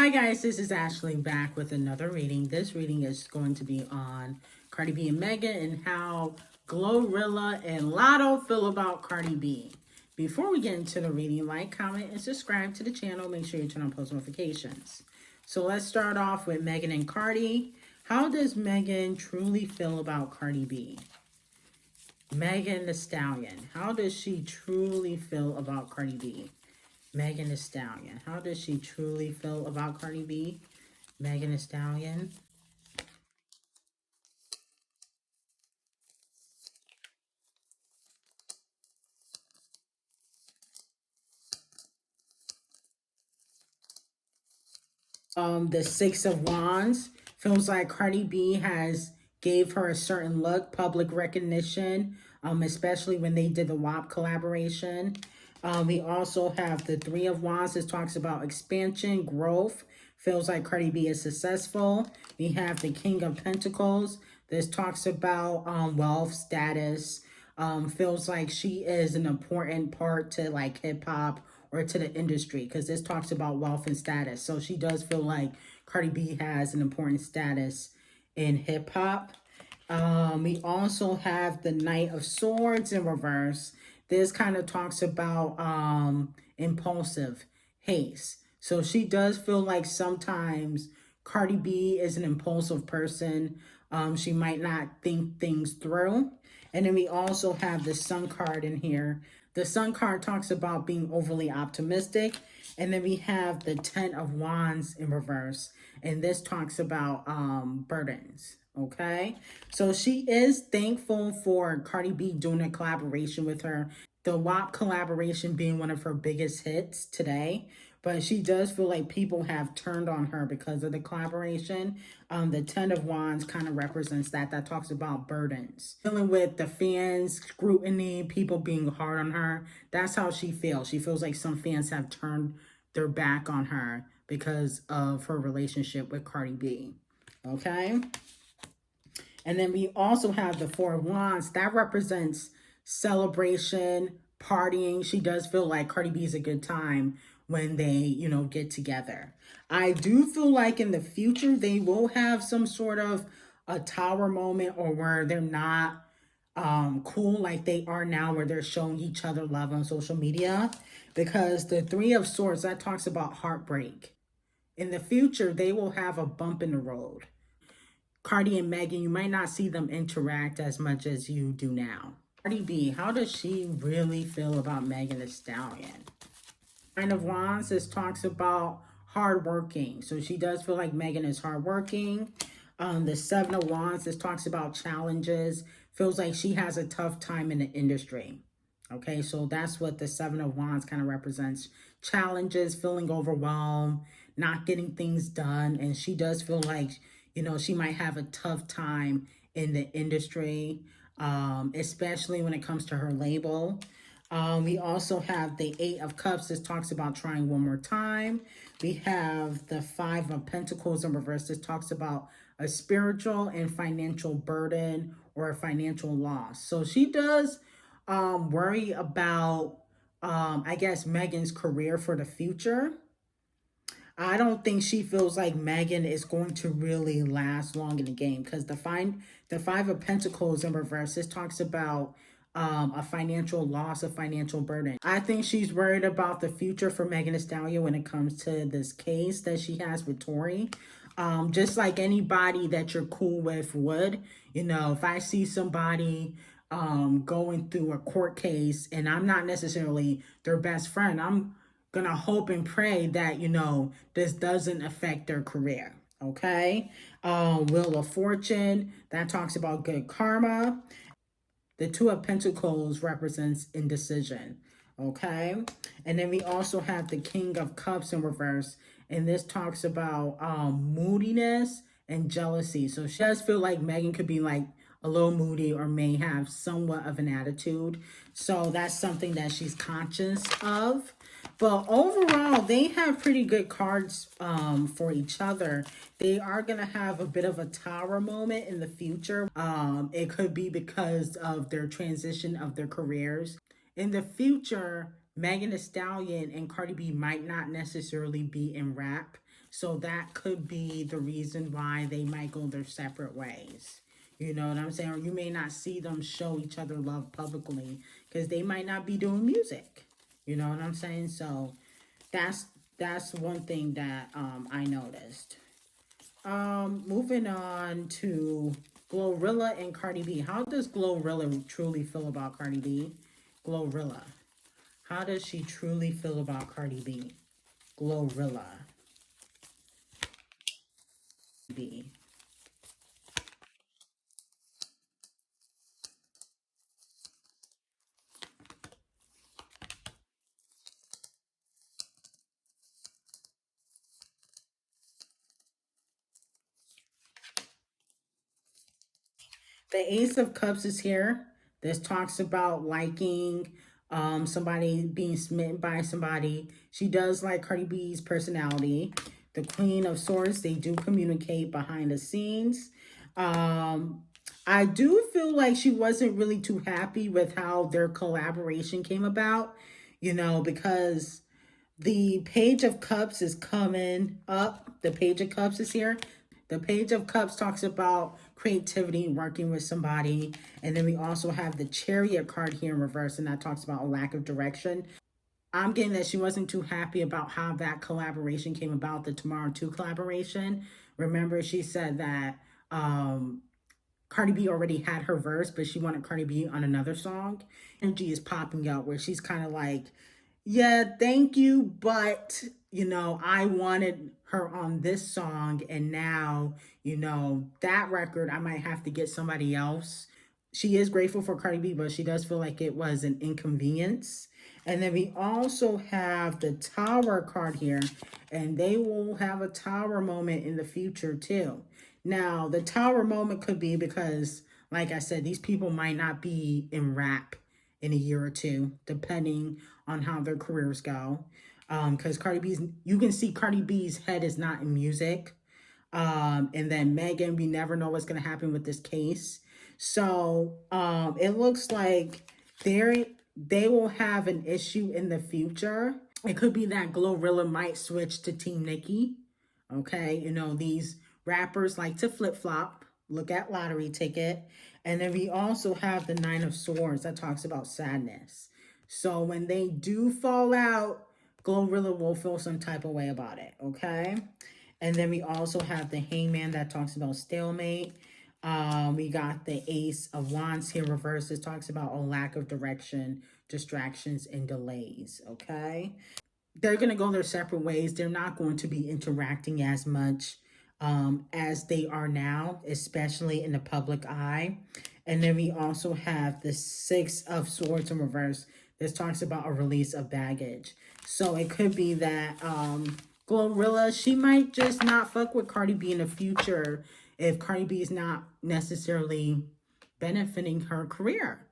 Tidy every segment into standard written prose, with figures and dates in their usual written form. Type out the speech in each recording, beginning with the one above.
Hi guys, this is Ashley back with another reading. This reading is going to be on Cardi B and Megan and how RILLA and LATTO feel about Cardi B. Before we get into the reading, like, comment, and subscribe to the channel. Make sure you turn on post notifications. So let's start off with Megan and Cardi. How does Megan truly feel about Cardi B? Megan Thee Stallion. How does she truly feel about Cardi B? Megan Thee Stallion. How does she truly feel about Cardi B? Megan Thee Stallion. The Six of Wands. Feels like Cardi B has gave her a certain look, public recognition, especially when they did the WAP collaboration. We also have the Three of Wands. This talks about expansion, growth. Feels like Cardi B is successful. We have the King of Pentacles. This talks about wealth, status. Feels like she is an important part to like hip hop or to the industry, because this talks about wealth and status. So she does feel like Cardi B has an important status in hip hop. We also have the Knight of Swords in reverse. This kind of talks about impulsive haste. So she does feel like sometimes Cardi B is an impulsive person. She might not think things through. And then we also have the Sun card in here. The Sun card talks about being overly optimistic. And then we have the Ten of Wands in reverse. And this talks about burdens. Okay, so she is thankful for Cardi B doing a collaboration with her. The WAP collaboration being one of her biggest hits today. But she does feel like people have turned on her because of the collaboration. The Ten of Wands kind of represents that. That talks about burdens. Dealing with the fans, scrutiny, people being hard on her. That's how she feels. She feels like some fans have turned their back on her because of her relationship with Cardi B. Okay? And then we also have the Four of Wands. That represents celebration, partying. She does feel like Cardi B is a good time when they, get together. I do feel like in the future, they will have some sort of a tower moment, or where they're not cool like they are now, where they're showing each other love on social media. Because the Three of Swords, that talks about heartbreak. In the future, they will have a bump in the road. Cardi and Megan, you might not see them interact as much as you do now. Cardi B, how does she really feel about Megan Thee Stallion? Nine of Wands, this talks about hardworking. So she does feel like Megan is hardworking. The Seven of Wands, this talks about challenges. Feels like she has a tough time in the industry. Okay, so that's what the Seven of Wands kind of represents. Challenges, feeling overwhelmed, not getting things done. And she does feel like, she might have a tough time in the industry, especially when it comes to her label. We also have the Eight of Cups. This talks about trying one more time. We have the Five of Pentacles in reverse. This talks about a spiritual and financial burden or a financial loss. So she does worry about, I guess, Megan's career for the future. I don't think she feels like Megan is going to really last long in the game, because the Five of Pentacles in reverse, this talks about a financial loss, a financial burden. I think she's worried about the future for Megan Thee Stallion when it comes to this case that she has with Tory. Just like anybody that you're cool with would, if I see somebody going through a court case and I'm not necessarily their best friend, I'm gonna hope and pray that this doesn't affect their career. Okay. Wheel of Fortune, that talks about good karma. The Two of Pentacles represents indecision. Okay. And then we also have the King of Cups in reverse, and this talks about moodiness and jealousy. So she does feel like Megan could be like a little moody or may have somewhat of an attitude. So that's something that she's conscious of. But overall, they have pretty good cards for each other. They are going to have a bit of a tower moment in the future. It could be because of their transition of their careers. In the future, Megan Thee Stallion and Cardi B might not necessarily be in rap. So that could be the reason why they might go their separate ways. You know what I'm saying? Or you may not see them show each other love publicly because they might not be doing music. You know what I'm saying? So that's that's one thing that I noticed. Moving on to Glorilla and Cardi B. How does Glorilla truly feel about Cardi B? Glorilla. How does she truly feel about Cardi B? Glorilla. B. The Ace of Cups is here. This talks about liking somebody, being smitten by somebody. She does like Cardi B's personality. The Queen of Swords, they do communicate behind the scenes. Um, I do feel like she wasn't really too happy with how their collaboration came about, you know, because the Page of Cups is coming up. The Page of Cups is here. The Page of Cups talks about creativity, working with somebody. And then we also have the Chariot card here in reverse, and that talks about a lack of direction. I'm getting that she wasn't too happy about how that collaboration came about, the Tomorrow 2 collaboration. Remember, she said that Cardi B already had her verse, but she wanted Cardi B on another song. Energy is popping out where she's kind of like, yeah, thank you, but you know, I wanted her on this song, and now, you know, that record, I might have to get somebody else. She is grateful for Cardi B, but she does feel like it was an inconvenience. And then we also have the Tower card here, and they will have a Tower moment in the future too. Now, the Tower moment could be because, like I said, these people might not be in rap in a year or two, depending on how their careers go. Because Cardi B's, you can see Cardi B's head is not in music. And then Megan, we never know what's going to happen with this case. So it looks like they will have an issue in the future. It could be that Glorilla might switch to Team Nicki. Okay, you know, these rappers like to flip flop. Look at Lottery Ticket. And then we also have the Nine of Swords that talks about sadness. So when they do fall out, Glorilla will feel some type of way about it. Okay. And then we also have the Hangman that talks about stalemate. We got the Ace of Wands here reversed. It talks about a lack of direction, distractions, and delays. Okay. They're going to go their separate ways. They're not going to be interacting as much as they are now, especially in the public eye. And then we also have the Six of Swords in reverse. This talks about a release of baggage. So it could be that Glorilla, she might just not fuck with Cardi B in the future if Cardi B is not necessarily benefiting her career.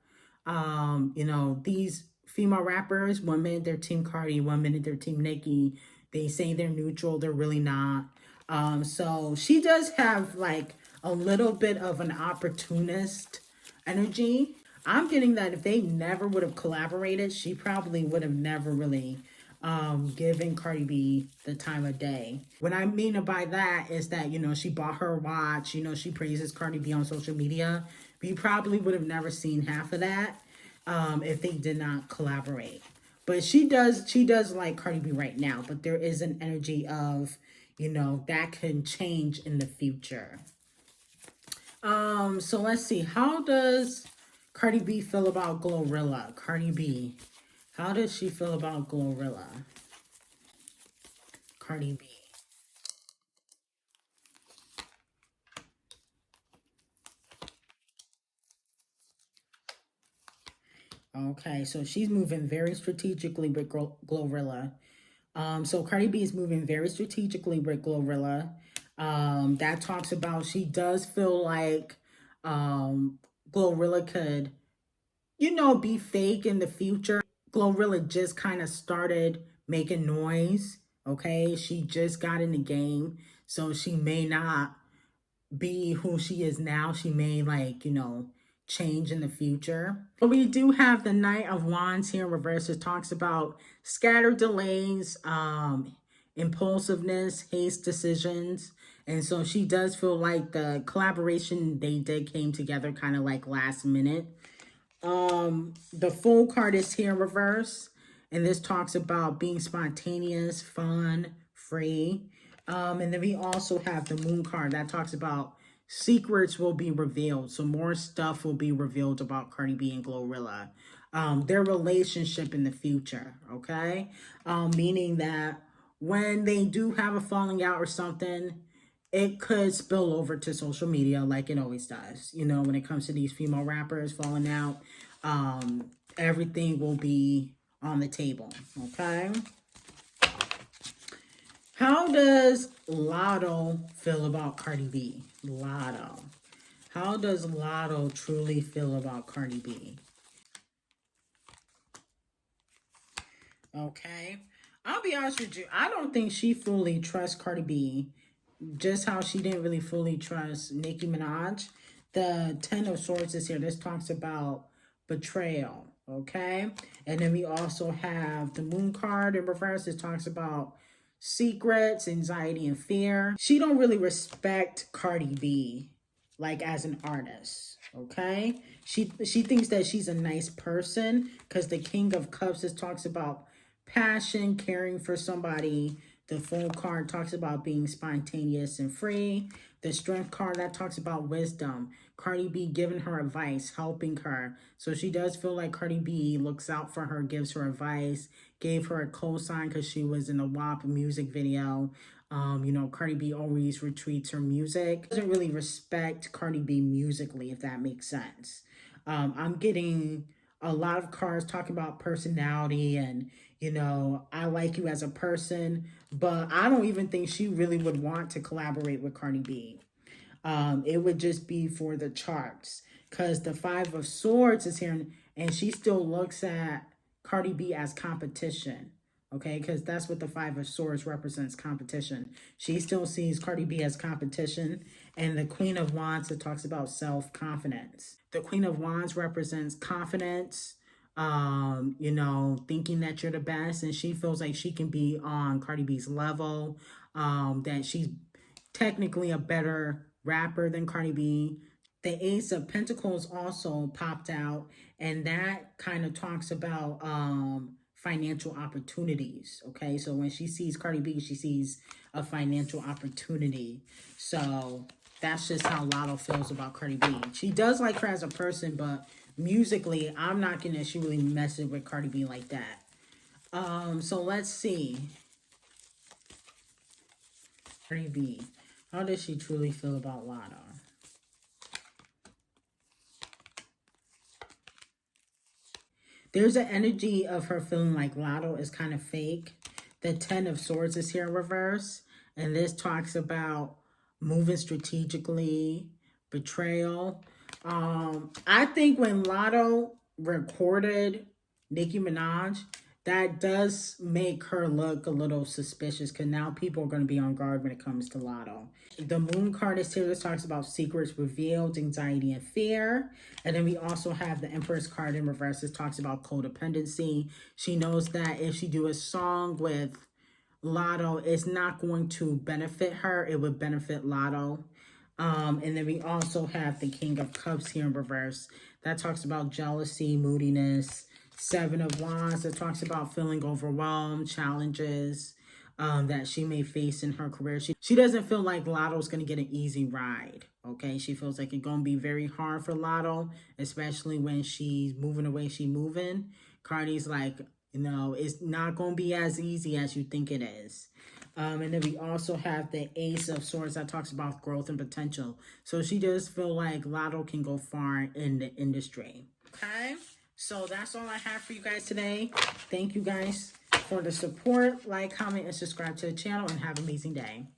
You know, these female rappers, 1 minute they're Team Cardi, 1 minute they're Team Nicki. They say they're neutral, they're really not. So she does have like a little bit of an opportunist energy. I'm getting that if they never would have collaborated, she probably would have never really given Cardi B the time of day. What I mean by that is that, you know, she bought her watch, you know, she praises Cardi B on social media. We probably would have never seen half of that if they did not collaborate. But she does like Cardi B right now, but there is an energy of, you know, that can change in the future. So let's see. How does Cardi B feel about Glorilla? Cardi B. How does she feel about Glorilla? Cardi B. Okay, so she's moving very strategically with Glorilla. So Cardi B is moving very strategically with Glorilla. That talks about she does feel like Glorilla could, you know, be fake in the future. Glorilla just kind of started making noise. Okay, she just got in the game, so she may not be who she is now. She may, like, you know, change in the future. But we do have the Knight of Wands here in reverse. It talks about scattered delays, impulsiveness, haste decisions. And so she does feel like the collaboration they did came together kind of like last minute. The Fool card is here in reverse, and this talks about being spontaneous, fun, free. And then we also have the Moon card that talks about secrets will be revealed. So more stuff will be revealed about Cardi B and Glorilla. Their relationship in the future, okay? Meaning that when they do have a falling out or something, it could spill over to social media like it always does. You know, when it comes to these female rappers falling out, everything will be on the table, okay? How does LATTO feel about Cardi B? LATTO. How does LATTO truly feel about Cardi B? Okay. I'll be honest with you. I don't think she fully trusts Cardi B. Just how she didn't really fully trust Nicki Minaj. The Ten of Swords is here. This talks about betrayal. Okay. And then we also have the Moon card in reverse. It talks about secrets, anxiety, and fear. She don't really respect Cardi B like as an artist. Okay. She thinks that she's a nice person because the King of Cups is talks about passion, caring for somebody. The Fool card talks about being spontaneous and free. The Strength card, that talks about wisdom. Cardi B giving her advice, helping her. So she does feel like Cardi B looks out for her, gives her advice, gave her a cosign because she was in a WAP music video. You know, Cardi B always retweets her music. Doesn't really respect Cardi B musically, if that makes sense. I'm getting a lot of cards talking about personality and, you know, I like you as a person, but I don't even think she really would want to collaborate with Cardi B. It would just be for the charts because the Five of Swords is here and she still looks at Cardi B as competition. Okay, because that's what the Five of Swords represents, competition. She still sees Cardi B as competition. And the Queen of Wands, it talks about self-confidence. The Queen of Wands represents confidence, you know, thinking that you're the best. And she feels like she can be on Cardi B's level, that she's technically a better rapper than Cardi B. The Ace of Pentacles also popped out, and that kind of talks about financial opportunities. Okay, so when she sees Cardi B, she sees a financial opportunity. So that's just how LATTO feels about Cardi B. She does like her as a person, but musically, I'm not gonna she really messes with Cardi B like that. So let's see. Cardi B, how does she truly feel about LATTO? There's an energy of her feeling like LATTO is kind of fake. The Ten of Swords is here in reverse. And this talks about moving strategically, betrayal. I think when LATTO recorded Nicki Minaj, that does make her look a little suspicious because now people are going to be on guard when it comes to LATTO. The Moon card is here. This talks about secrets revealed, anxiety, and fear. And then we also have the Empress card in reverse. This talks about codependency. She knows that if she do a song with LATTO, it's not going to benefit her. It would benefit LATTO. And then we also have the King of Cups here in reverse. That talks about jealousy, moodiness. Seven of Wands, that talks about feeling overwhelmed, challenges that she may face in her career. She doesn't feel like LATTO's going to get an easy ride, okay? She feels like it's going to be very hard for LATTO, especially when she's moving the way she's moving. Cardi's like, you know, it's not going to be as easy as you think it is. And then we also have the Ace of Swords that talks about growth and potential. So she does feel like LATTO can go far in the industry, okay? So that's all I have for you guys today. Thank you guys for the support. Like, comment, and subscribe to the channel, and have an amazing day.